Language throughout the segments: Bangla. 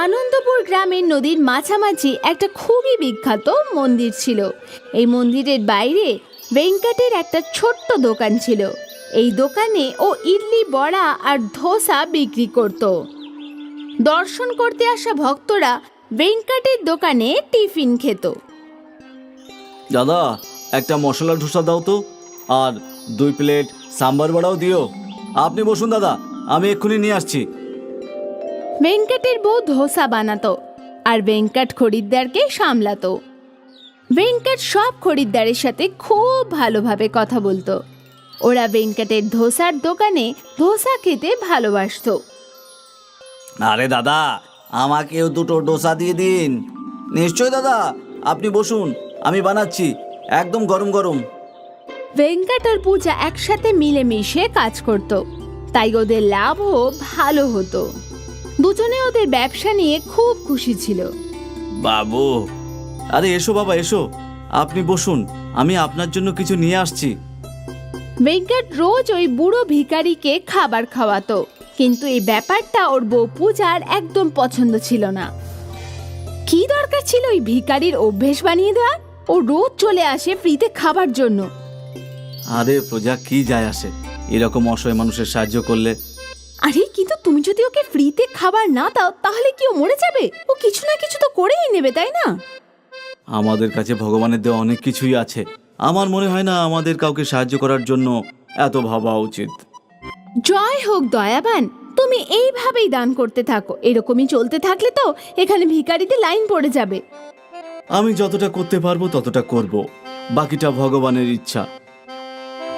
আনন্দপুর গ্রামের নদীর মাঝামাঝি একটা খুবই বিখ্যাত মন্দির ছিল। এই মন্দিরের বাইরে ভেঙ্কটের একটা ছোট্ট দোকান ছিল। এই দোকানে ও ইডলি বড়া আর ধোসা বিক্রি করত। দর্শন করতে আসা ভক্তরা ভেঙ্কটের দোকানে টিফিন খেত। দাদা, একটা মশলা ধোসা দাও তো, আর 2 প্লেট সাম্বার বড়াও দিও। আপনি বসুন দাদা, আমি এক্ষুনি নিয়ে আসছি। ভেঙ্কটের বউ ধোসা বানাতো আর ভেঙ্কট খরিদ্দারকে সামলাতো। ভেঙ্কট সব খরিদ্দারের সাথে খুব ভালোভাবে কথা বলতো। ওরা ভেঙ্কটের ধোসার দোকানে ধোসা খেতে ভালোবাসতো। আরে দাদা, আমাকেও 2টো ডোসা দিয়ে দিন। নিশ্চয় দাদা, আপনি বসুন, আমি বানাচ্ছি, একদম গরম গরম। ভেঙ্কট আর পূজা একসাথে মিলেমিশে কাজ করত, তাই ওদের লাভও ভালো হতো। দুজনে ওদের ব্যবসা নিয়ে খুব খুশি ছিল। বাবু, আরে এসো বাবা এসো, আপনি বসুন, আমি আপনার জন্য কিছু নিয়ে আসছি। ভেঙ্কট রোজ ওই বুড়ো ভিখারিকে খাবার খাওয়াতো, কিন্তু এই ব্যাপারটা ওর বউ পূজার একদম পছন্দ ছিল না। কি দরকার ছিল ওই ভিখারির অভ্যেস বানিয়ে দেওয়ার? ও রোজ চলে আসে ফ্রিতে খাবার জন্য। আরে প্রজা, কি যায় আসে এরকম অসহায় মানুষের সাহায্য করলে? আরে কিন্তু তুমি যদি ওকে ফ্রিতে খাবার না দাও তাহলে কি ও মরে যাবে? ও কিছু না কিছু তো করেই নেবে, তাই না? আমাদের কাছে ভগবানের দেওয়া অনেক কিছুই আছে। আমার মনে হয় না আমাদের কাউকে সাহায্য করার জন্য এত ভাবা উচিত। জয় হোক দয়াবান, তুমি এইভাবেই দান করতে থাকো। এরকমই চলতে থাকলে তো এখানে ভিখারিতে লাইন পড়ে যাবে। আমি যতটা করতে পারবো ততটা করব, বাকিটা ভগবানের ইচ্ছা।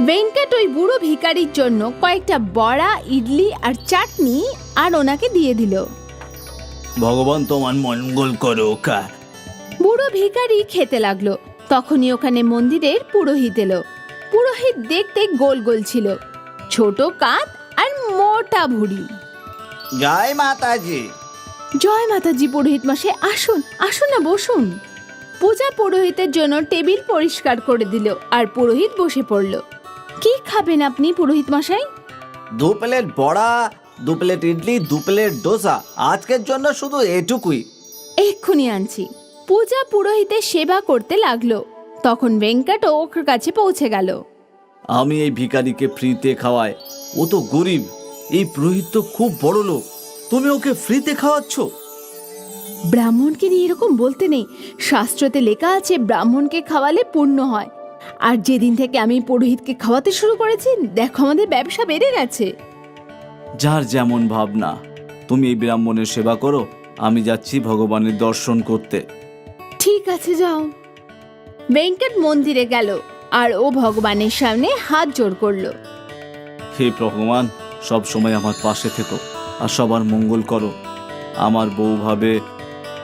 ভেঙ্কট ওই বুড়ো ভিখারির জন্য কয়েকটা বড়া, ইডলি আর চাটনি আর ওনাকে দিয়ে দিল। ভগবান তোমার মঙ্গল করুক। বুড়ো ভিখারি খেতে লাগলো। তখনই ওখানে মন্দিরের পুরোহিত এলো। পুরোহিত দেখতে গোল গোল ছিল, ছোট কাঁধ আর মোটা ভুঁড়ি। জয় মাতাজি। জয় মাতাজি পুরোহিত মশাই, আসুন আসুন না, বসুন। পূজা পুরোহিতের জন্য টেবিল পরিষ্কার করে দিল আর পুরোহিত বসে পড়ল। কি খাবেন আপনি পুরোহিত মশাই? 2 প্লেট বড়া, 2 প্লেট ইডলি, 2 প্লেট ডোসা। আজকের জন্য শুধু এটুকুই। এক্ষুনি আনছি। পূজা পুরোহিতের সেবা করতে লাগলো। তখন ভেঙ্কট ওর কাছে পৌঁছে গেল। আমি এই ভিখারিকে ফ্রিতে খাওয়াই, ও তো গরিব। এই পুরোহিত তো খুব বড় লোক, তুমি ওকে ফ্রিতে খাওয়াচ্ছ? ব্রাহ্মণকে নিয়ে এরকম বলতে নেই। শাস্ত্রতে লেখা আছে ব্রাহ্মণকে খাওয়ালে পুণ্য হয়। আর যেদিন থেকে আমি পুরোহিতকে খাওয়াতে শুরু করেছি, দেখো আমাদের ব্যবসা বেড়ে গেছে। যার যেমন ভাবনা। তুমি এই ব্রাহ্মণের সেবা করো, আমি যাচ্ছি ভগবানের দর্শন করতে। ঠিক আছে, যাও। ভেঙ্কট মন্দিরে গেল আর ও ভগবানের সামনে হাত জোড় করলো। হে ভগবান, সব সময় আমার পাশে থেকো আর সবার মঙ্গল করো। আমার বউ ভাবে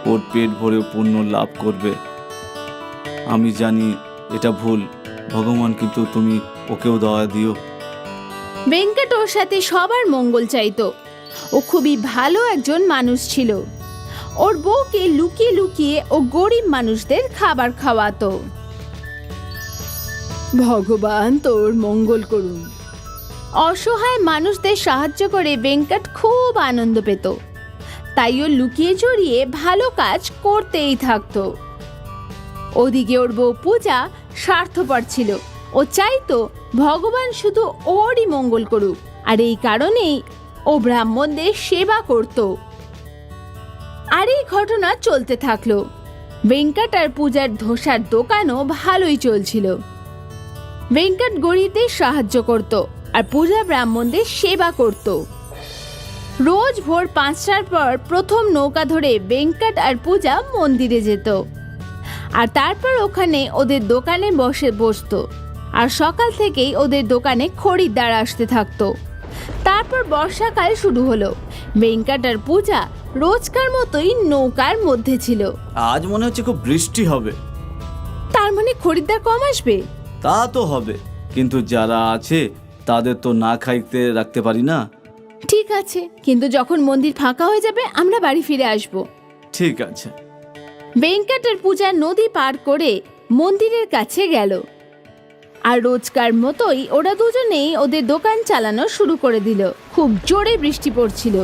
ওর পেট ভরে পুণ্য লাভ করবে। আমি জানি এটা ভুল ভগবান, কিন্তু তুমি ওকেও দয়া দিও। ভেঙ্কট ওর সাথে সবার মঙ্গল চাইতো। ও খুবই ভালো একজন মানুষ ছিল। ওর বউকে লুকিয়ে লুকিয়ে ও গরিব মানুষদের খাবার খাওয়াতো। ভগবান তোর মঙ্গল করুন। অসহায় মানুষদের সাহায্য করে ভেঙ্কট খুব আনন্দ পেত, তাই ও লুকিয়ে জড়িয়ে ভালো কাজ করতেই থাকতো। ওদিকে ওর বউ পূজা স্বার্থপর ছিল। ও চাইতো ভগবান শুধু ওরই মঙ্গল করুক, আর এই কারণেই ও ব্রাহ্মণদের সেবা করত। আর এই ঘটনা চলতে থাকলো। ভেঙ্কট আর পূজার ধোসার দোকানও ভালোই চলছিল। ভেঙ্কট গরিবদের সাহায্য করত আর পূজা ব্রাহ্মণদের সেবা করত। রোজ ভোর 5টার পর প্রথম নৌকা ধরে ভেঙ্কট আর পূজা মন্দিরে যেত, আর তারপর ওখানে ওদের দোকানে বসতো। আর সকাল থেকেই ওদের দোকানে খরিদ্দার আসতে থাকতো। তারপর বর্ষাকাল শুরু হলো। ভেঙ্কট আর পূজা রোজকার মতোই নৌকার মধ্যে ছিল। আজ মনে হচ্ছে খুব বৃষ্টি হবে। তার মানে খরিদ্দার কম আসবে? তা তো হবে, কিন্তু যারা আছে তাদের তো না খাইতে রাখতে পারি না। ঠিক আছে, কিন্তু যখন মন্দির ফাঁকা হয়ে যাবে আমরা বাড়ি ফিরে আসব। ঠিক আছে। ভেঙ্কট আর পূজা নদী পার করে মন্দিরের কাছে গেল। আর রোজকার মতোই ওরা দুজনেই ওদের দোকান চালানো শুরু করে দিল। খুব জোরে বৃষ্টি পড়ছিল।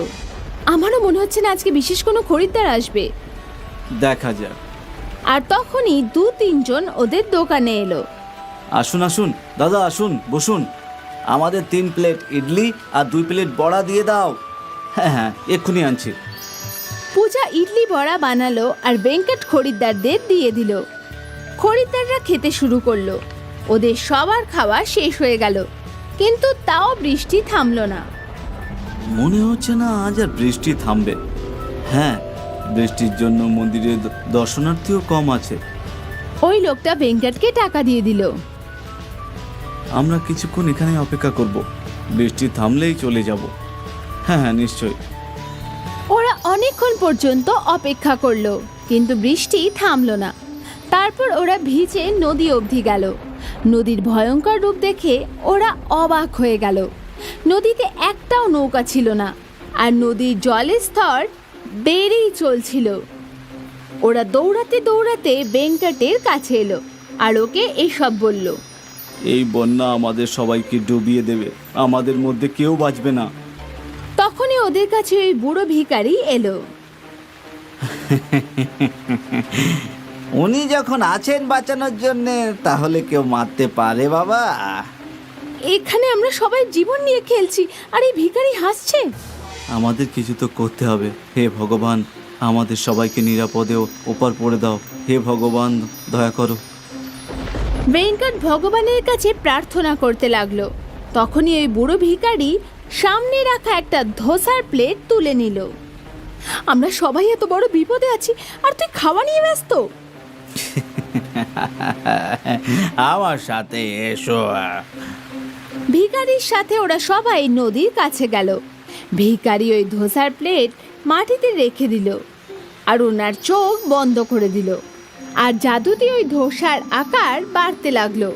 আমারও মনে হচ্ছে না আজকে বিশেষ কোনো খরিদ্দার আসবে। দেখা যাক। আর তখনই 2-3 জন ওদের দোকানে এলো। আসুন আসুন দাদা, আসুন বসুন। আমাদের 3 প্লেট ইডলি আর 2 প্লেট বড়া দিয়ে দাও। হ্যাঁ হ্যাঁ, এক্ষুনি আনছি। পূজা ইডলি বড়া বানালো আর ভেঙ্কট খরিদ্দারদের দিয়ে দিল। খরিদ্দাররা খেতে শুরু করলো। ওদের সবার খাওয়া শেষ হয়ে গেল, কিন্তু তাও বৃষ্টি থামলো না। মনে হচ্ছে না আজ আর বৃষ্টি থামবে। হ্যাঁ, বৃষ্টির জন্য মন্দিরে দর্শনার্থীও কম আছে। ওই লোকটা ভেঙ্কটকে টাকা দিয়ে দিল। আমরা কিছুক্ষণ এখানে অপেক্ষা করব, বৃষ্টি থামলেই চলে যাব। হ্যাঁ হ্যাঁ, নিশ্চয়ই। ওরা অনেকক্ষণ পর্যন্ত অপেক্ষা করলো, কিন্তু বৃষ্টি থামলো না। তারপর ওরা ভিজে নদী অবধি গেল। নদীর ভয়ঙ্কর রূপ দেখে ওরা অবাক হয়ে গেল। নদীতে একটাও নৌকা ছিল না, আর নদীর জলের স্তর বেড়েই চলছিল। ওরা দৌড়াতে দৌড়াতে ভেঙ্কটের কাছে এলো আর ওকে এসব বলল। এই বন্যা আমাদের সবাইকে ডুবিয়ে দেবে, আমাদের মধ্যে কেউ বাঁচবে না। তখনই ওদের কাছে ওই বুড়ো ভিখারি এলো। উনি যখন আছেন বাঁচানোর জন্য, তাহলে কেউ মারতে পারে বাবা? এখানে আমরা সবাই জীবন নিয়ে খেলছি, আর এই ভিখারি হাসছে। আমাদের কিছু তো করতে হবে। হে ভগবান, আমাদের সবাইকে নিরাপদে ওপার পড়ে দাও। হে ভগবান, দয়া করো। ভেঙ্কট ভগবানের কাছে প্রার্থনা করতে লাগলো। তখনই ওই বুড়ো ভিখারি সামনে রাখা একটা ধোসার প্লেট তুলে নিল। আমরা সবাই এত বড় বিপদে আছি, আর তুই খাওয়া নিয়ে ব্যস্ত। আমার সাথে এসো। ভিখারির সাথে ওরা সবাই নদীর কাছে গেল। ভিখারি ওই ধোসার প্লেট মাটিতে রেখে দিল আর ওনার চোখ বন্ধ করে দিল। আর জাদুতে ওই ধোসার আকার বাড়তে লাগলো।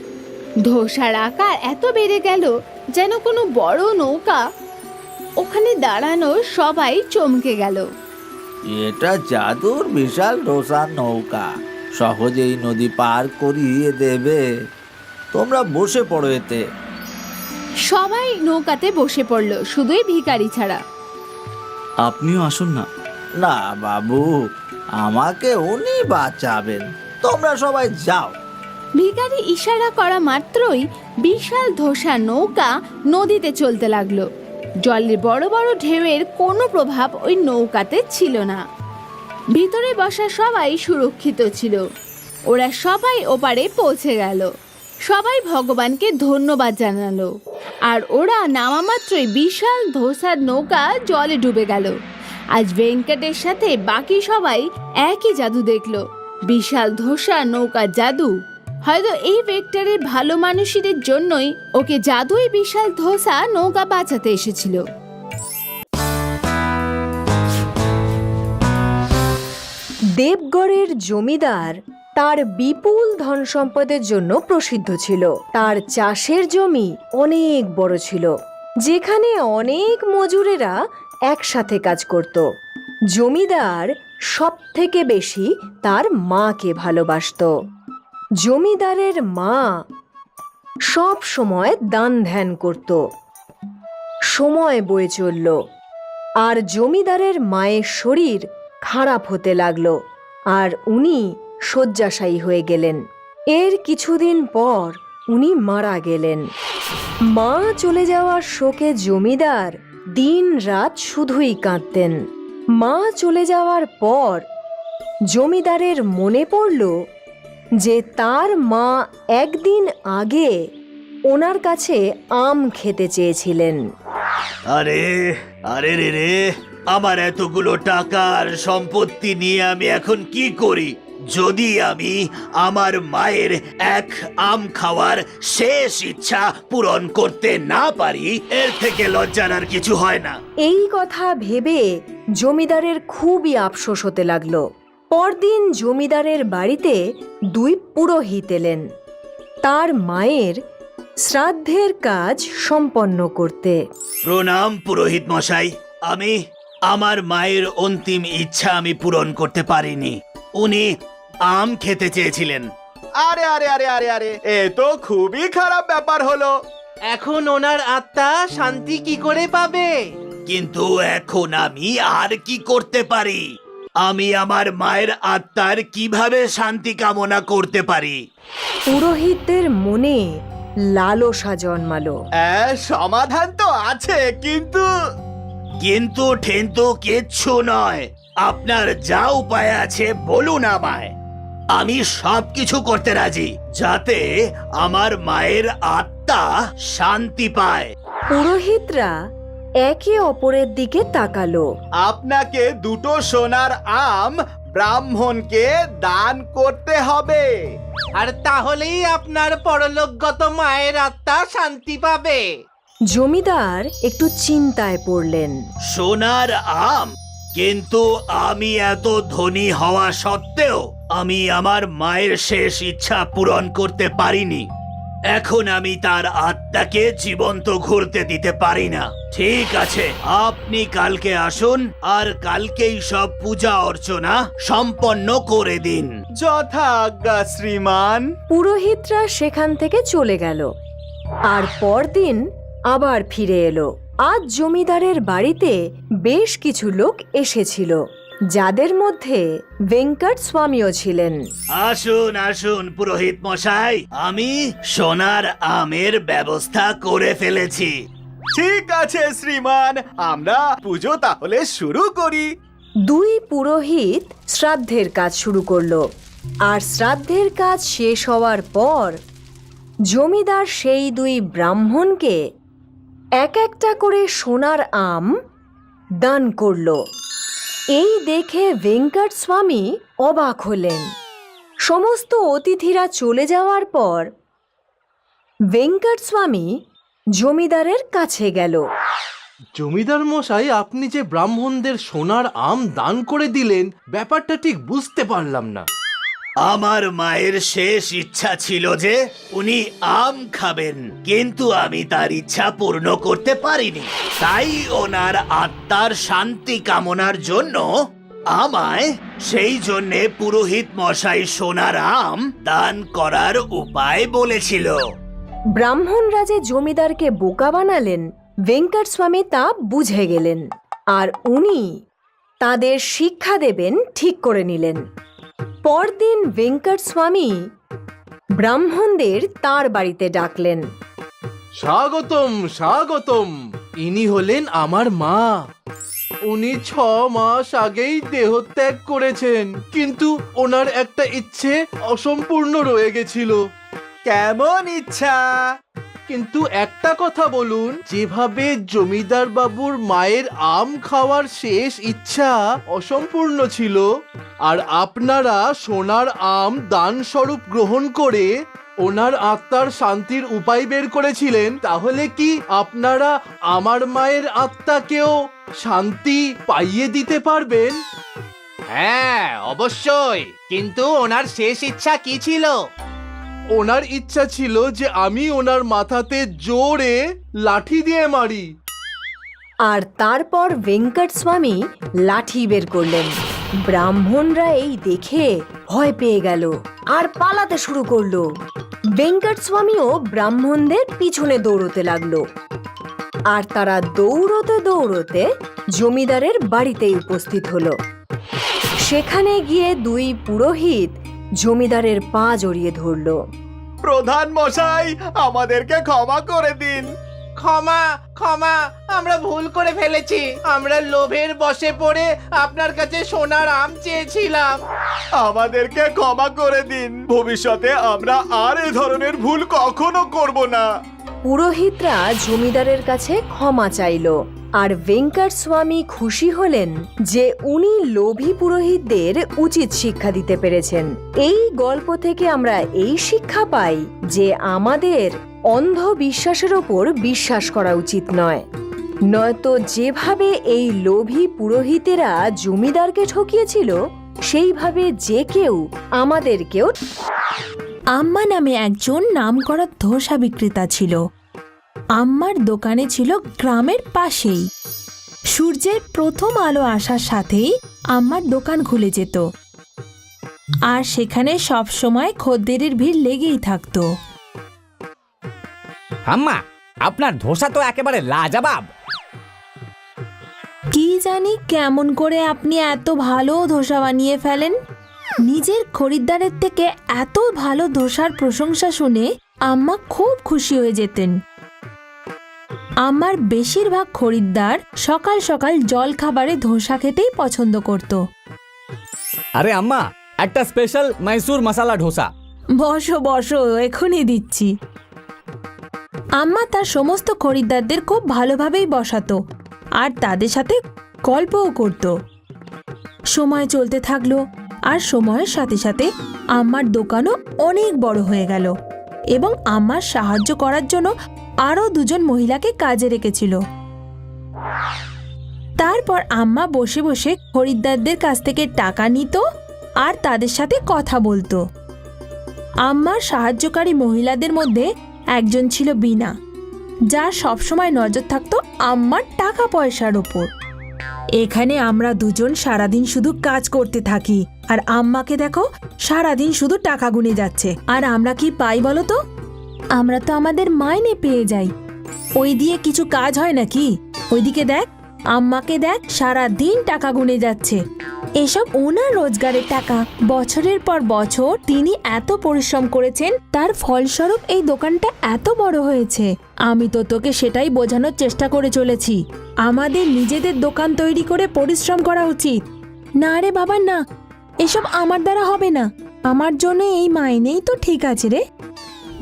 ধোসার আকার এত বেড়ে গেল যেন কোনো বড় নৌকা। ওখানে দাঁড়ানো সবাই চমকে গেল। এটা জাদুর বিশাল ডোসার নৌকা, সহজেই নদী পার করিয়ে দেবে। তোমরা বসে পড়ো এতে। সবাই নৌকাতে বসে পড়ল, শুধুই ভিখারি ছাড়া। আপনিও আসুন না। না বাবু, আমাকে উনি বাঁচাবেন, তোমরা সবাই যাও। ভিখারি ইশারা করা মাত্রই বিশাল ধোসা নৌকা নদীতে চলতে লাগলো। জলের বড় বড় ঢেউয়ের কোনো প্রভাব ওই নৌকাতে ছিল না। ভিতরে বসা সবাই সুরক্ষিত ছিল। ওরা সবাই ওপারে পৌঁছে গেল। সবাই ভগবানকে ধন্যবাদ জানালো। আর ওরা নামা মাত্রই বিশাল ধোসার নৌকা জলে ডুবে গেল। আজ ভেঙ্কটের সাথে বাকি সবাই একই জাদু দেখলো, বিশাল ধোসা নৌকা জাদু। হয়তো এই ভেক্টরের ভালো মানুষদের জন্যই ওকে জাদুই বিশাল ধোসা নৌকা বাঁচাতে এসেছিল। দেবগড়ের জমিদার তার বিপুল ধন সম্পদের জন্য প্রসিদ্ধ ছিল। তার চাষের জমি অনেক বড় ছিল, যেখানে অনেক মজুরেরা একসাথে কাজ করত। জমিদার সবথেকে বেশি তার মাকে ভালোবাসতো। জমিদারের মা সব সময় দান ধ্যান করত। সময় বয়ে চলল, আর জমিদারের মায়ের শরীর খারাপ হতে লাগলো, আর উনি শয্যাশায়ী হয়ে গেলেন। এর কিছুদিন পর উনি মারা গেলেন। মা চলে যাওয়ার শোকে জমিদার দিন রাত শুধুই কাঁদতেন। মা চলে যাওয়ার পর জমিদারের মনে পড়ল যে তার মা একদিন আগে ওনার কাছে আম খেতে চেয়েছিলেন। আরে আরে রে রে, আমার এতগুলো টাকার সম্পত্তি নিয়ে আমি এখন কি করি? যদি আমি আমার মায়ের এক আম খাওয়ার শেষ ইচ্ছা পূরণ করতে না পারি, এর থেকে লজ্জার আর কিছু হয় না। এই কথা ভেবে জমিদারের খুবই আফসোস হতে লাগলো। পরদিন জমিদারের বাড়িতে 2 পুরোহিত এলেন তার মায়ের শ্রাদ্ধের কাজ সম্পন্ন করতে। প্রণাম পুরোহিত মশাই, আমি আমার মায়ের অন্তিম ইচ্ছা আমি পূরণ করতে পারিনি। উনি আম খেতে চেয়েছিলেন। আরে আরে আরে আরে আরে, এ তো খুবই খারাপ ব্যাপার হলো। এখন ওনার আত্মা শান্তি কি করে পাবে? কিন্তু এখন আমি আর কি করতে পারি? আমি আমার মায়ের আত্মার কিভাবে শান্তি কামনা করতে পারি? পুরোহিতদের মনে লালসা জন্মালো। সমাধান তো আছে, কিন্তু ঠেন্তু কিচ্ছু নয়। আপনার যা উপায় আছে বলুন আমায়। আমি সবকিছু করতে রাজি, যাতে আমার মায়ের আত্মা শান্তি পায়। পুরোহিতরা একে অপরের দিকে তাকালো। আপনাকে 2টো সোনার আম ব্রাহ্মণকে দান করতে হবে। আর তাহলেই আপনার পরলোকগত মায়ের আত্মা শান্তি পাবে। জমিদার একটু চিন্তায় পড়লেন। সোনার আম? কিন্তু আমি এত ধনী হওয়া সত্ত্বেও আমি আমার মায়ের শেষ ইচ্ছা পূরণ করতে পারিনি। এখন আমি তার আত্মাকে জীবন্ত ঘুরতে দিতে পারি না। ঠিক আছে, আপনি কালকে আসুন আর কালকেই সব পূজা অর্চনা সম্পন্ন করে দিন। যথাজ্ঞা শ্রীমান। পুরোহিতরা সেখান থেকে চলে গেল। আর পরদিন আবার ফিরে এলো। আজ জমিদারের বাড়িতে বেশ কিছু লোক এসেছিল, যাদের মধ্যে ভেঙ্কট স্বামীও ছিলেন। আসুন আসুন পুরোহিত মশাই, আমি সোনার আমের ব্যবস্থা করে ফেলেছি। ঠিক আছে শ্রীমান, আমরা পুজো তাহলে শুরু করি। দুই পুরোহিত শ্রাদ্ধের কাজ শুরু করলো। আর শ্রাদ্ধের কাজ শেষ হওয়ার পর জমিদার সেই দুই ব্রাহ্মণকে এক একটা করে সোনার আম দান করলো। এই দেখে ভেঙ্কট স্বামী অবাক হলেন। সমস্ত অতিথিরা চলে যাওয়ার পর ভেঙ্কট স্বামী জমিদারের কাছে গেল। জমিদার মশাই, আপনি যে ব্রাহ্মণদের সোনার আম দান করে দিলেন, ব্যাপারটা ঠিক বুঝতে পারলাম না। আমার মায়ের শেষ ইচ্ছা ছিল যে উনি আম খাবেন, কিন্তু আমি তার ইচ্ছা পূর্ণ করতে পারিনি। তাই ওনার আত্মার শান্তি কামনার জন্য আমায় সেই জন্যে পুরোহিত মশাই সোনার আম দান করার উপায় বলেছিল। ব্রাহ্মণরা যে জমিদারকে বোকা বানালেন, ভেঙ্কট স্বামী তা বুঝে গেলেন। আর উনি তাদের শিক্ষা দেবেন ঠিক করে নিলেন। পরদিন ভেঙ্কট স্বামী ব্রাহ্মণদের তার বাড়িতে ডাকলেন। স্বাগতম স্বাগতম। ইনি হলেন আমার মা। উনি 6 মাস আগেই দেহত্যাগ করেছেন, কিন্তু ওনার একটা ইচ্ছে অসম্পূর্ণ রয়ে গেছিল। কেমন ইচ্ছা? কিন্তু একটা কথা বলুন, যেভাবে জমিদার বাবুর মায়ের আম খাওয়ার শেষ ইচ্ছা অসম্পূর্ণ ছিল, আর আপনারা সোনার আম দান স্বরূপ গ্রহণ করে ওনার আত্মার শান্তির উপায় বের করেছিলেন, তাহলে কি আপনারা আমার মায়ের আত্মাকেও শান্তি পাইয়ে দিতে পারবেন? হ্যাঁ, অবশ্যই। কিন্তু ওনার শেষ ইচ্ছা কি ছিল? ওনার ইচ্ছা ছিল যে আমি ওনার মাথাতে জোরে লাঠি দিয়ে মারি। আর তারপর ভেঙ্কট স্বামী লাঠি বের করলেন। ব্রাহ্মণরা এই দেখে ভয় পেয়ে গেল আর পালাতে শুরু করলো। ভেঙ্কট স্বামীও ব্রাহ্মণদের পিছনে দৌড়তে লাগলো। আর তারা দৌড়তে দৌড়তে জমিদারের বাড়িতেই উপস্থিত হলো। সেখানে গিয়ে দুই পুরোহিত জমিদারের পা জড়িয়ে ধরলো। প্রধান মশাই, আমাদেরকে ক্ষমা করে দিন। ক্ষমা ক্ষমা, আমরা ভুল করে ফেলেছি। আমরা লোভের বশে পড়ে আপনার কাছে সোনার আম চেয়েছিলাম। আমাদেরকে ক্ষমা করে দিন। ভবিষ্যতে আমরা আর এ ধরনের ভুল কখনো করব না। পুরোহিতরা জমিদারের কাছে ক্ষমা চাইল। আর ভেঙ্কট স্বামী খুশি হলেন যে উনি লোভী পুরোহিতদের উচিত শিক্ষা দিতে পেরেছেন। এই গল্প থেকে আমরা এই শিক্ষা পাই যে আমাদের অন্ধবিশ্বাসের ওপর বিশ্বাস করা উচিত নয়। নয়তো যেভাবে এই লোভী পুরোহিতেরা জমিদারকে ঠকিয়েছিল, সেইভাবে যে কেউ আমাদেরকেও। আম্মা নামে একজন নামকরা ধোসা বিক্রেতা ছিল। আম্মার দোকানে ছিল গ্রামের পাশেই। সূর্যের প্রথম আলো আসার সাথেই আম্মার দোকান খুলে যেত, আর সেখানে সব সময় খদ্দেরের ভিড় লেগেই থাকতো। আম্মা, আপনার ধোসা তো একেবারে লাজবাব। জানি কেমন করে আপনি এত ভালো ধোসা বানিয়ে ফেলেন। নিজের খরিদ্দারের থেকে এত ভালো ধোসার প্রশংসা শুনে আম্মা খুব খুশি হয়ে যেতেন। আমার বেশিরভাগ খরিদ্দার সকাল সকাল জল খাবারে ধোসা খেতেই পছন্দ করত। আরে আম্মা, একটা স্পেশাল মাইসুর মশালা ধোসা। বসো বসো, এখনই দিচ্ছি। আম্মা তার সমস্ত খরিদ্দারদের খুব ভালোভাবেই বসাতো আর তাদের সাথে গল্পও করত। সময় চলতে থাকলো আর সময়ের সাথে সাথে আম্মার দোকানও অনেক বড় হয়ে গেল এবং আম্মার সাহায্য করার জন্য আরও 2 জন মহিলাকে কাজে রেখেছিল। তারপর আম্মা বসে বসে খরিদ্দারদের কাছ থেকে টাকা নিত আর তাদের সাথে কথা বলতো। আম্মার সাহায্যকারী মহিলাদের মধ্যে একজন ছিল বিনা, যার সবসময় নজর থাকতো আম্মার টাকা পয়সার ওপর। এখানে আমরা 2 জন সারাদিন শুধু কাজ করতে থাকি আর আম্মাকে দেখো সারাদিন শুধু টাকা গুনে যাচ্ছে। আর আমরা কি পাই বলো তো? আমরা তো আমাদের মাইনে পেয়ে যাই। ওই দিয়ে কিছু কাজ হয় নাকি? ওইদিকে দেখ, আম্মাকে দেখ, সারাদিন টাকা গুনে যাচ্ছে। এসব ওনার রোজগারের টাকা। বছরের পর বছর তিনি এত পরিশ্রম করেছেন, তার ফলস্বরূপ এই দোকানটা এত বড় হয়েছে। আমি তো তোকে সেটাই বোঝানোর চেষ্টা করে চলেছি। আমাদের নিজেদের দোকান তৈরি করে পরিশ্রম করা উচিত। না রে বাবা না, এসব আমার দ্বারা হবে না। আমার জন্য এই মাইনেই তো ঠিক আছে রে।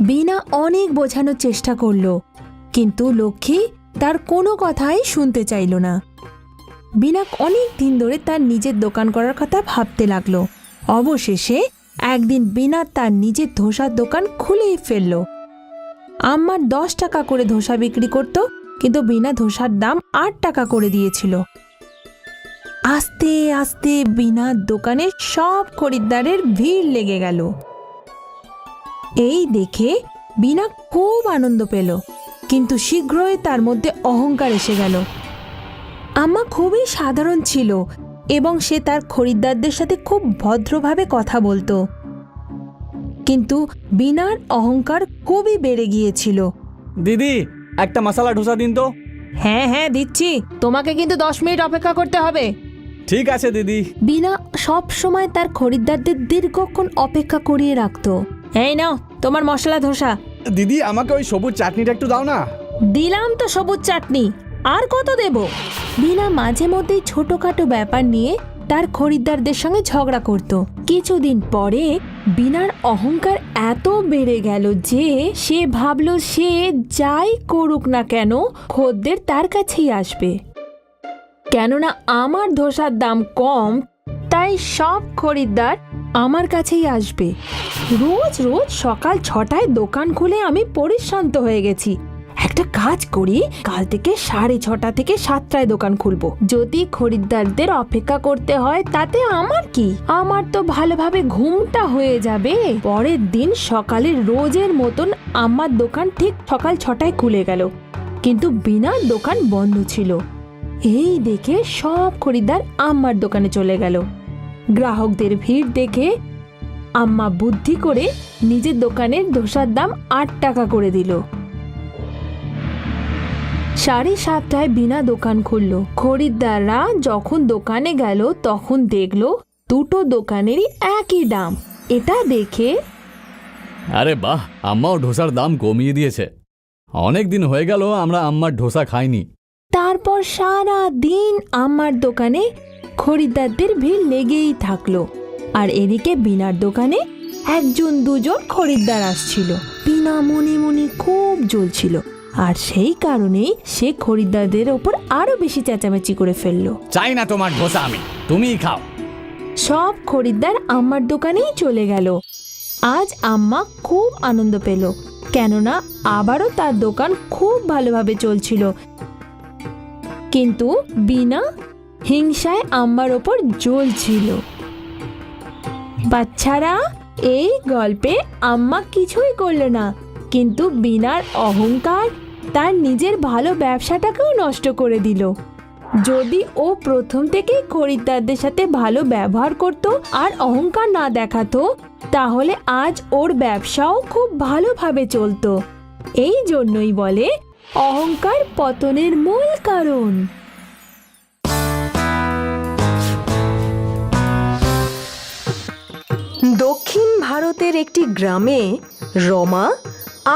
বিনা অনেক বোঝানোর চেষ্টা করলো, কিন্তু লক্ষ্মী তার কোনো কথাই শুনতে চাইল না। বিনা অনেক দিন ধরে তার নিজের দোকান করার কথা ভাবতে লাগলো। অবশেষে একদিন বিনা তার নিজের ধোসার দোকান খুলেই ফেলল। আম্মার 10 টাকা করে ধোসা বিক্রি করত, কিন্তু বিনা ধোসার দাম 8 টাকা করে দিয়েছিল। আস্তে আস্তে বিনার দোকানে সব খরিদ্দারের ভিড় লেগে গেল। এই দেখে বিনা খুব আনন্দ পেল, কিন্তু শীঘ্রই তার মধ্যে অহংকার এসে গেল। আম্মা খুবই সাধারণ ছিল এবং সে তার খরিদ্দারদের সাথে খুব ভদ্রভাবে কথা বলতো, কিন্তু বিনার অহংকার খুবই বেড়ে গিয়েছিল। দিদি, একটা মশালা ধোসা দিন তো। হ্যাঁ হ্যাঁ দিচ্ছি, তোমাকে কিন্তু 10 মিনিট অপেক্ষা করতে হবে। ঠিক আছে দিদি। বিনা সব সময় তার খরিদ্দারদের দীর্ঘক্ষণ অপেক্ষা করিয়ে রাখতো। এই নাও তোমার মশলা ধোসা। দিদি, আমাকে ওই সবুজ চাটনিটা একটু দাও না। দিলাম তো সবুজ চাটনি, আর কত দেব? বিনা মাঝে মধ্যেই ছোটখাটো ব্যাপার নিয়ে তার খরিদ্দারদের সঙ্গে ঝগড়া করত। কিছুদিন পরে বিনার অহংকার এত বেড়ে গেল যে সে ভাবল সে যাই করুক না কেন খদ্দের তার কাছেই আসবে। কেননা আমার ধোসার দাম কম, তাই সব খরিদ্দার আমার কাছেই আসবে। রোজ রোজ সকাল 6টায় দোকান খুলে আমি পরিশ্রান্ত হয়ে গেছি। একটা কাজ করি, কাল থেকে 6:30 থেকে 7টায় দোকান খুলবো। যদি খরিদ্দারদের অপেক্ষা করতে হয় তাতে আমার কি? আমার তো ভালোভাবে ঘুমটা হয়ে যাবে। পরের দিন সকালে রোজের মতন আমার দোকান ঠিক সকাল 6টায় খুলে গেল, কিন্তু বিনার দোকান বন্ধ ছিল। এই দেখে সব খরিদ্দার আমার দোকানে চলে গেল। গ্রাহকদের ভিড় দেখে আম্মা বুদ্ধি করে নিজের দোকানের ধোসার দাম 8 টাকা করে দিল। 7:30টায় বিনা দোকান খুলল। খরিদ্দাররা যখন দোকানে গেল তখন দেখলো দুটো দোকানেরই একই দাম। এটা দেখে, আরে বাহ, আম্মাও ধোসার দাম কমিয়ে দিয়েছে। অনেক দিন হয়ে গেল আমরা আম্মার ধোসা খাইনি। তারপর সারা দিন আমার দোকানে খরিদ্দারদের ভিড় লেগেই থাকলো। আর এদিকে বিনার দোকানে 1-2 জন খরিদ্দার আসছিল। বিনা মনে মনে খুব জ্বলছিল, আর সেই কারণেই সে খরিদ্দারদের ওপর আরো বেশি চেঁচামেচি করে ফেললো। চাই না তোমার ধোসা আমি, তুমিই খাও। সব খরিদ্দার আমার দোকানেই চলে গেল। আজ আম্মা খুব আনন্দ পেল, কেননা আবারও তার দোকান খুব ভালোভাবে চলছিল। কিন্তু বিনা হিংসায় আম্মার ওপর জ্বলছিল। বাচ্চারা, এই গল্পে আম্মা কিছুই করলো না, কিন্তু বিনার অহংকার তার নিজের ভালো ব্যবসাটাকেও নষ্ট করে দিল। যদি ও প্রথম থেকেই খরিদ্দারদের সাথে ভালো ব্যবহার করত আর অহংকার না দেখাতো, তাহলে আজ ওর ব্যবসাও খুব ভালোভাবে চলতো। এই জন্যই বলে অহংকার পতনের মূল কারণ। দক্ষিণ ভারতের একটি গ্রামে রমা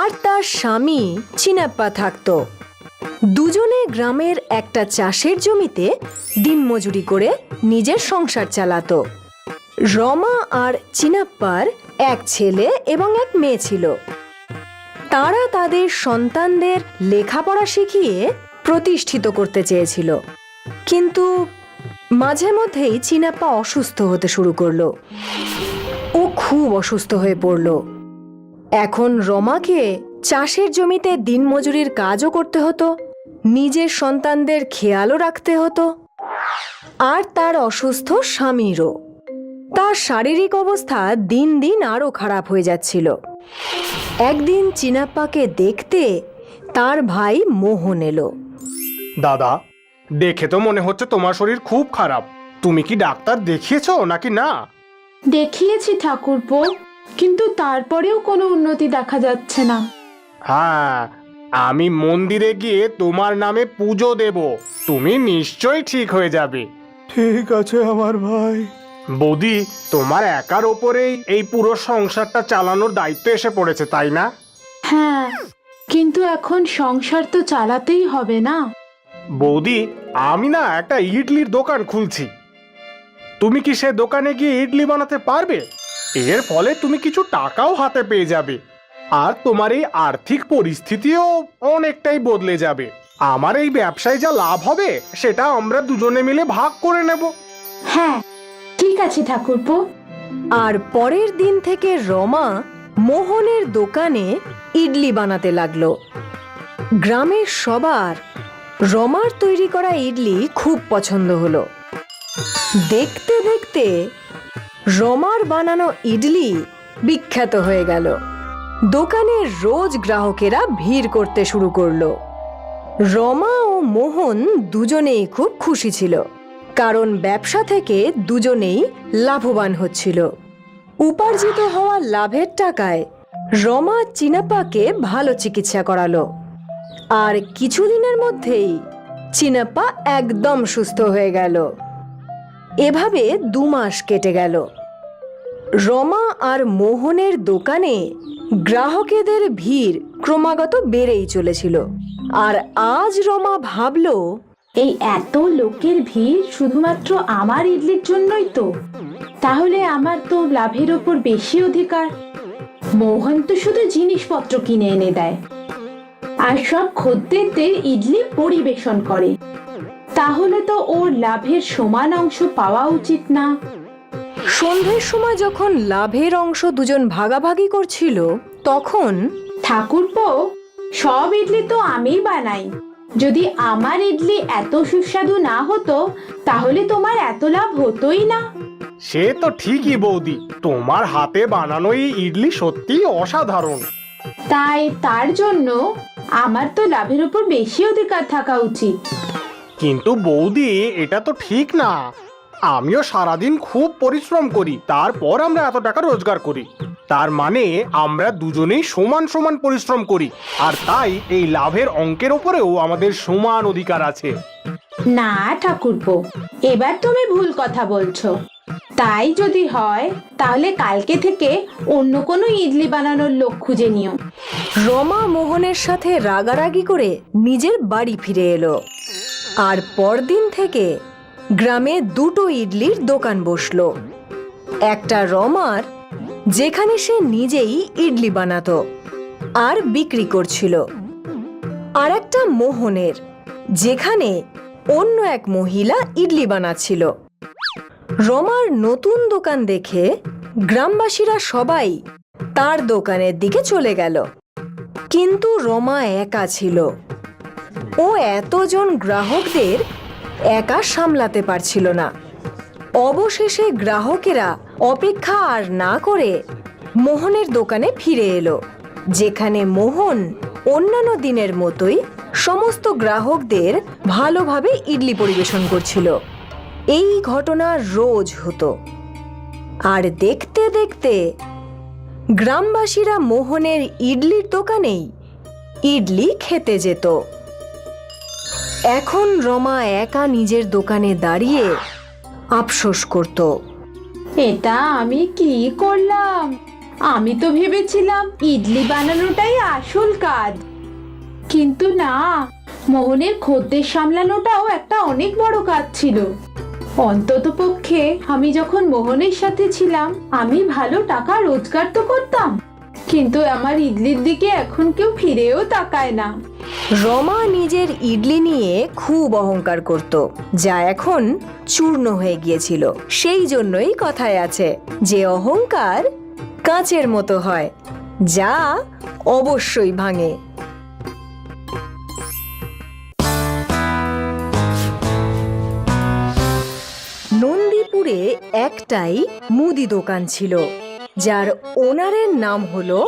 আর তার স্বামী চিনাপ্পা থাকত। দুজনে গ্রামের একটা চাষের জমিতে দিনমজুরি করে নিজের সংসার চালাতো। রমা আর চিনাপ্পার এক ছেলে এবং এক মেয়ে ছিল। তারা তাদের সন্তানদের লেখাপড়া শিখিয়ে প্রতিষ্ঠিত করতে চেয়েছিল, কিন্তু মাঝে মধ্যেই চিনাপ্পা অসুস্থ হতে শুরু করলো। ও খুব অসুস্থ হয়ে পড়ল। এখন রমাকে চাষের জমিতে দিনমজুরির কাজও করতে হতো, নিজের সন্তানদের খেয়ালও রাখতে হতো, আর তার অসুস্থ স্বামীরও। তার শারীরিক অবস্থা দিন দিন আরও খারাপ হয়ে যাচ্ছিল। একদিন চিনাপ্পাকে দেখতে তার ভাই মোহন এলো। দাদা, দেখে তো মনে হচ্ছে তোমার শরীর খুব খারাপ। তুমি কি ডাক্তার দেখিয়েছো নাকি না? দেখিয়েছি ঠাকুরপো, কিন্তু তারপরেও কোনো উন্নতি দেখা যাচ্ছে না। হ্যাঁ, আমি মন্দিরে গিয়ে তোমার নামে পুজো দেব, তুমি নিশ্চয়ই ঠিক হয়ে যাবে। ঠিক আছে আমার ভাই। বৌদি, তোমার একার ওপরেই এই পুরো সংসারটা চালানোর দায়িত্ব এসে পড়েছে, তাই না? হ্যাঁ, কিন্তু এখন সংসার তো চালাতেই হবে না। বৌদি, আমি না একটা ইডলির দোকান খুলছি। তুমি কি সে দোকানে গিয়ে ইডলি বানাতে পারবে? এর ফলে তুমি কিছু টাকাও হাতে পেয়ে যাবে, আর তোমার এই আর্থিক পরিস্থিতিও অনেকটাই বদলে যাবে। আমার এই ব্যবসায় যা লাভ হবে সেটা আমরা দুজনে মিলে ভাগ করে নেব। হ্যাঁ, ঠিক আছে ঠাকুরপো। আর পরের দিন থেকে রমা মোহনের দোকানে ইডলি বানাতে লাগলো। গ্রামের সবার রমার তৈরি করা ইডলি খুব পছন্দ হলো। দেখতে দেখতে রমার বানানো ইডলি বিখ্যাত হয়ে গেল। দোকানে রোজ গ্রাহকেরা ভিড় করতে শুরু করলো। রমা ও মোহন দুজনেই খুব খুশি ছিল, কারণ ব্যবসা থেকে দুজনেই লাভবান হচ্ছিল। উপার্জিত হওয়া লাভের টাকায় রমা চিনাপ্পাকে ভালো চিকিৎসা করালো, আর কিছুদিনের মধ্যেই চিনাপ্পা একদম সুস্থ হয়ে গেল। এভাবে 2 মাস কেটে গেল। রমা আর মোহনের দোকানে গ্রাহকেদের ভিড় ক্রমাগত বেড়েই চলেছিল। আর আজ রমা ভাবলো, এই এত লোকের ভিড় শুধুমাত্র আমার ইডলির জন্যই তো, তাহলে আমার তো লাভের ওপর বেশি অধিকার। মোহন তো শুধু জিনিসপত্র কিনে এনে দেয়, আর সব খদ্দেরদের ইডলি পরিবেশন করে, তাহলে তো ওর লাভের সমান অংশ পাওয়া উচিত না? সন্ধ্যের সময় যখন লাভের অংশ দুজন ভাগাভাগি করছিল, তখন ঠাকুরপো, সব ইডলি তো আমিই বানাই। যদি আমার ইডলি এত সুস্বাদু না হতো, তাহলে তোমার এত লাভ হতোই না। সে তো ঠিকই বৌদি, তোমার হাতে বানানো এই ইডলি সত্যিই অসাধারণ। তাই তার জন্য আমার তো লাভের উপর বেশি অধিকার থাকা উচিত। কিন্তু বৌদি, এটা তো ঠিক না। আমিও সারাদিন খুব পরিশ্রম করি, তারপর আমরা এত টাকা রোজগার করি। তার মানে আমরা দুজনেই সমান সমান পরিশ্রম করি, আর তাই এই লাভের অঙ্কের উপরেও আমাদের সমান অধিকার আছে। না ঠাকুরপো, এবার তুমি ভুল কথা বলছো। তাই যদি হয়, তাহলে কালকে থেকে অন্য কোনো ইডলি বানানোর লোক খুঁজে নিও। রমা মোহনের সাথে রাগারাগি করে নিজের বাড়ি ফিরে এলো। আর পরদিন থেকে গ্রামে 2টো ইডলির দোকান বসলো। একটা রমার, যেখানে সে নিজেই ইডলি বানাতো আর বিক্রি করছিল, আর একটা মোহনের, যেখানে অন্য এক মহিলা ইডলি বানাচ্ছিল। রমার নতুন দোকান দেখে গ্রামবাসীরা সবাই তার দোকানের দিকে চলে গেল, কিন্তু রমা একা ছিল। ও এতজন গ্রাহকদের একা সামলাতে পারছিল না। অবশেষে গ্রাহকেরা অপেক্ষা আর না করে মোহনের দোকানে ফিরে এলো, যেখানে মোহন অন্যান্য দিনের মতোই সমস্ত গ্রাহকদের ভালোভাবে ইডলি পরিবেশন করছিল। এই ঘটনা রোজ হতো, আর দেখতে দেখতে গ্রামবাসীরা মোহনের ইডলির দোকানেই ইডলি খেতে যেত। এখন রমা একা নিজের দোকানে দাঁড়িয়ে আফসোস করত। এটা আমি কি করলাম? আমি তো ভেবেছিলাম ইডলি বানানোটাই আসল কাজ, কিন্তু না, মোহনের খদ্দের সামলানোটাও একটা অনেক বড় কাজ ছিল। অন্ততপক্ষে আমি যখন মোহনের সাথে ছিলাম আমি ভালো টাকা রোজগার তো করতাম, কিন্তু আমার ইডলির দিকে এখন কেউ ফিরেও তাকায় না। রমা নিজের ইডলি নিয়ে খুব অহংকার করত, যা এখন চূর্ণ হয়ে গিয়েছিল। সেই জন্যই কথায় আছে যে অহংকার কাঁচের মতো হয়, যা অবশ্যই ভাঙে। নন্দীপুরে একটাই মুদি দোকান ছিল, যার ওনারের নাম হলো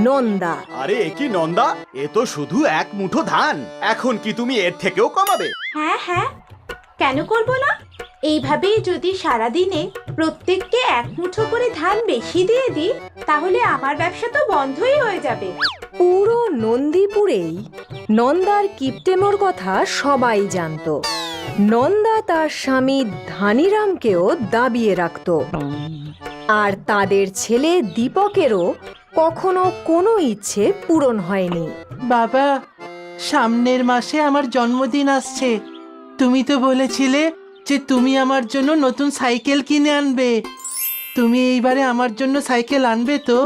নন্দা। আরে এ কি নন্দা, এ তো শুধু এক মুঠো ধান, এখন কি তুমি এর থেকেও কমাবে? হ্যাঁ হ্যাঁ, কেন করব না? এইভাবেই যদি সারাদিনে প্রত্যেককে এক মুঠো করে ধান বেশি দিয়ে দিই, তাহলে আমার ব্যবসা তো বন্ধই হয়ে যাবে। পুরো নন্দীপুরেই নন্দার কিপটেমোর কথা সবাই জানতো। নন্দা তার স্বামী ধানিরামকেও দাবিয়ে রাখত, আর তাদের ছেলে দীপকেরও কখনো কোনো ইচ্ছে পূরণ হয়নি। বাবা, সামনের মাসে আমার জন্মদিন আসছে। তুমি তো বলেছিলে যে তুমি আমার জন্য নতুন সাইকেল কিনে আনবে। তুমি এইবারে আমার জন্য সাইকেল আনবে তো?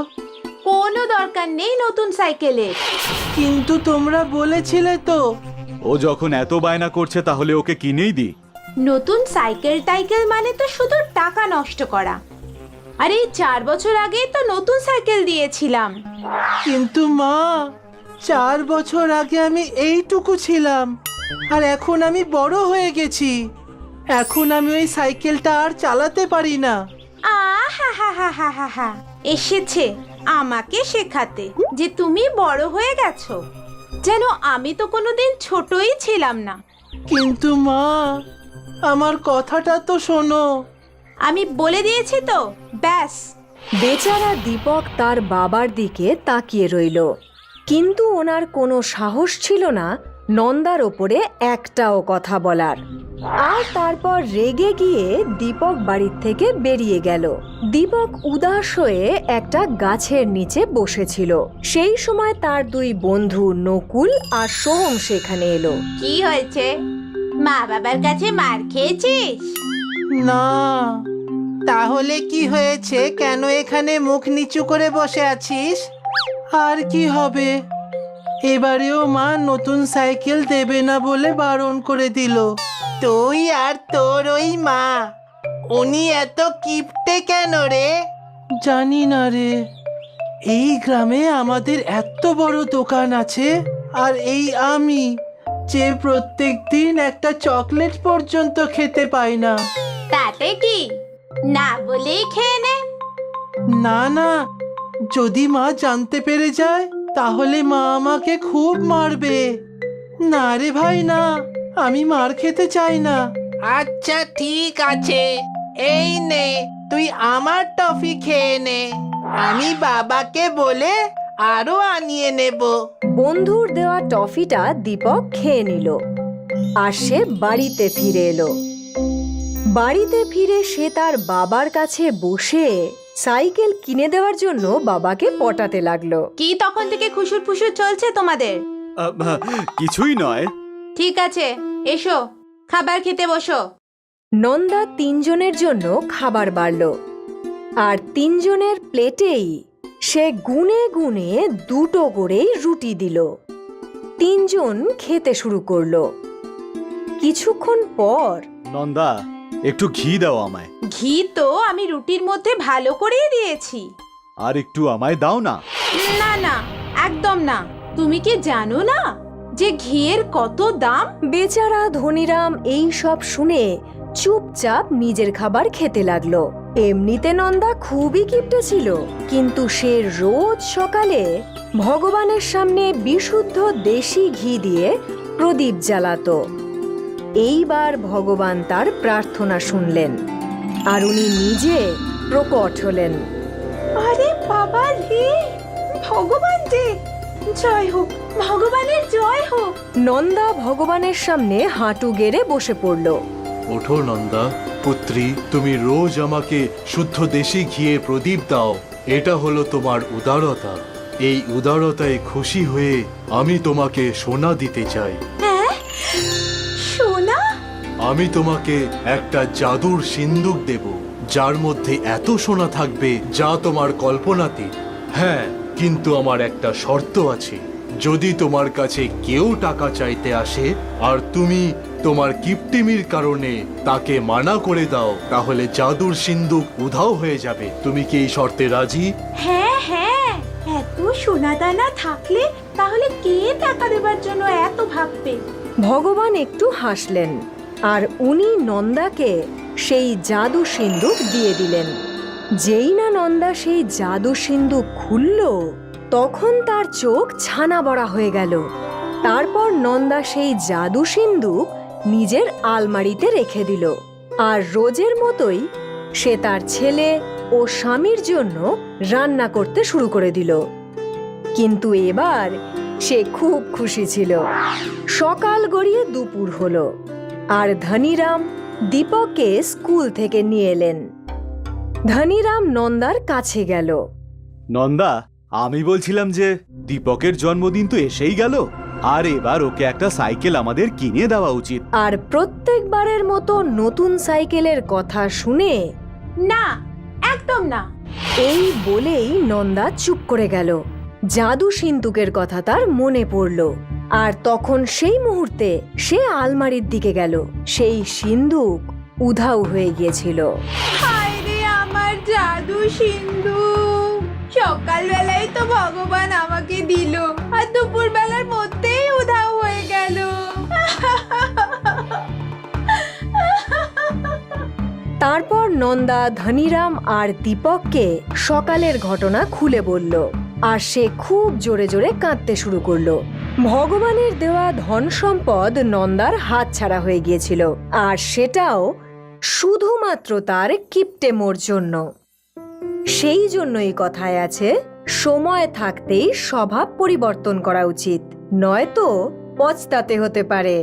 কোনো দরকার নেই নতুন সাইকেলের। কিন্তু তোমরা বলেছিলে তো। ও যখন এত বায়না করছে তাহলে ওকে কিনেই দি। নতুন সাইকেল টাইকেল মানে তো শুধু টাকা নষ্ট করা। আরে 4 বছর আগেই তো নতুন সাইকেল দিয়েছিলাম। কিন্তু মা, 4 বছর আগে আমি এইটুকু ছিলাম, আর এখন আমি বড় হয়ে গেছি। এখন আমি ওই সাইকেলটা আর চালাতে পারি না। আহা, এসেছে আমাকে শেখাতে যে তুমি বড় হয়ে গেছো, যেন আমি তো কোনোদিন ছোটই ছিলাম না। কিন্তু মা, আমার কথাটা তো শোনো। আমি বলে দিয়েছি তো, ব্যাস। বেচারা দীপক তার বাবার দিকে তাকিয়ে রইল, কিন্তু ওনার কোনো সাহস ছিল না নন্দার ওপরে একটাও কথা বলার। আর তারপর রেগে গিয়ে দীপক বাড়ির থেকে বেরিয়ে গেল। দীপক উদাস হয়ে একটা গাছের নিচে বসেছিল। সেই সময় তার 2 বন্ধু নকুল আর সোহম সেখানে এলো। কি হয়েছে? মা বাবার কাছে মার খেয়েছিস? না, তাহলে কি হয়েছে? কেন এখানে মুখ নিচু করে বসে আছিস? আর কি হবে, এবারেও মা নতুন সাইকেল দেবে না বলে বারণ করে দিল। তুই আর তোর ওই মা, উনি এত কিপটে কেন রে? জানি না রে, এই গ্রামে আমাদের এত বড় দোকান আছে, আর এই আমি যে প্রত্যেক দিন একটা চকলেট পর্যন্ত খেতে পাই না। তাতে কি, না বলেই খেয়ে নে। না না, যদি মা জানতে পেরে যায় তাহলে মা আমাকে খুব মারবে। না রে ভাই, না, আমি মার খেতে চাই না। আচ্ছা ঠিক আছে, এই নে, তুই আমার টফি খেয়ে নে। আমি বাবাকে বলে আরো আনিয়ে নেব। বন্ধুর দেওয়া টফিটা দীপক খেয়ে নিল, আর সে বাড়িতে ফিরে এলো। বাড়িতে ফিরে সে তার বাবার কাছে বসে সাইকেল কিনে দেওয়ার জন্য বাবাকে পটাতে লাগলো। কি তখন থেকে খুশুর ফুসুর চলছে তোমাদের? কিছুই নয়। ঠিক আছে, এসো খাবার খেতে বসো। নন্দা 3 জনের জন্য খাবার বাড়ল, আর 3 জনের প্লেটেই সে গুনে গুনে 2টো করেই রুটি দিল। 3 জন খেতে শুরু করলো। কিছুক্ষণ পর নন্দা, একটু ঘি দাও আমায়। ঘি তো আমি রুটির মধ্যে ভালো করেই দিয়েছি। আর একটু আমায় দাও না। না না, একদম না। তুমি কি জানো না যে ঘিয়ের কত দাম? বেচারা ধনীরাম এই সব শুনে চুপচাপ নিজের খাবার খেতে লাগলো। এমনিতে নন্দা খুবই কিপটে ছিল, কিন্তু সে রোজ সকালে ভগবানের সামনে বিশুদ্ধ দেশি ঘি দিয়ে প্রদীপ জ্বালাতো। এইবার ভগবান তার প্রার্থনা শুনলেন, আর উনি নিজে প্রকট হলেন। আরে বাবা রে, ভগবান যে, জয় হোক, ভগবানের জয় হোক। নন্দা ভগবানের সামনে হাঁটু গেড়ে বসে পড়ল। ওঠো নন্দা, পুত্রী, তুমি রোজ আমাকে শুদ্ধ দেশি ঘিয়ে প্রদীপ দাও, এটা হলো তোমার উদারতা। এই উদারতায় খুশি হয়ে আমি তোমাকে সোনা দিতে চাই। সোনা? আমি তোমাকে একটা জাদুর সিন্দুক দেব, যার মধ্যে এত সোনা থাকবে যা তোমার কল্পনাতীত। হ্যাঁ, কিন্তু আমার একটা শর্ত আছে। যদি তোমার কাছে কেউ টাকা চাইতে আসে আর তুমি তোমার কিপটিমির কারণে তাকে মানা করে দাও, তাহলে জাদুর সিন্দুক উধাও হয়ে যাবে। তুমি কি এই শর্তে রাজি? হ্যাঁ হ্যাঁ, এত সোনা দানা থাকলে তাহলে কে টাকা দেবার জন্য এত ভাববে? ভগবান একটু হাসলেন আর উনি নন্দাকে সেই জাদু সিন্দুক দিয়ে দিলেন। যেই না নন্দা সেই জাদু সিন্দুক খুলল, তখন তার চোখ ছানা বড়া হয়ে গেল। তারপর নন্দা সেই জাদু সিন্দুক নিজের আলমারিতে রেখে দিল, আর রোজের মতোই সে তার ছেলে ও স্বামীর জন্য রান্না করতে শুরু করে দিল। কিন্তু এবার সে খুব খুশি ছিল। সকাল গড়িয়ে দুপুর হলো, আর ধনীরাম দীপককে স্কুল থেকে নিয়ে এলেন। ধনীরাম নন্দার কাছে গেল। নন্দা, আমি বলছিলাম যে দীপকের জন্মদিন তো এসেই গেল, আর এবার ওকে একটা সাইকেল আমাদের কিনে দেওয়া উচিত। আর প্রত্যেকবারের মতো নতুন সাইকেলের কথা শুনে না, একদম না। এই বলেই নন্দা চুপ করে গেল। জাদু সিন্দুকের কথা তার মনে পড়ল, আর তখন সেই মুহূর্তে সে আলমারির দিকে গেল। সেই সিন্দুক উধাও হয়ে গিয়েছিল। হায় রে আমার জাদু সিন্দুক! সকালবেলায় তো ভগবান আমাকে দিল, আর দুপুর বেলার মধ্যেই উধাও হয়ে গেল। তারপর নন্দা ধনীরাম আর দীপককে সকালের ঘটনা খুলে বলল, আর সে খুব জোরে জোরে কাঁদতে শুরু করলো। ভগবানের দেওয়া ধন সম্পদ নন্দার হাতছাড়া হয়ে গিয়েছিল, আর সেটাও শুধুমাত্র তার কিপটেমোর জন্য। সেই জন্যই কথায় আছে, সময় থাকতেই স্বভাব পরিবর্তন করা উচিত, নয়তো পস্তাতে হতে পারে।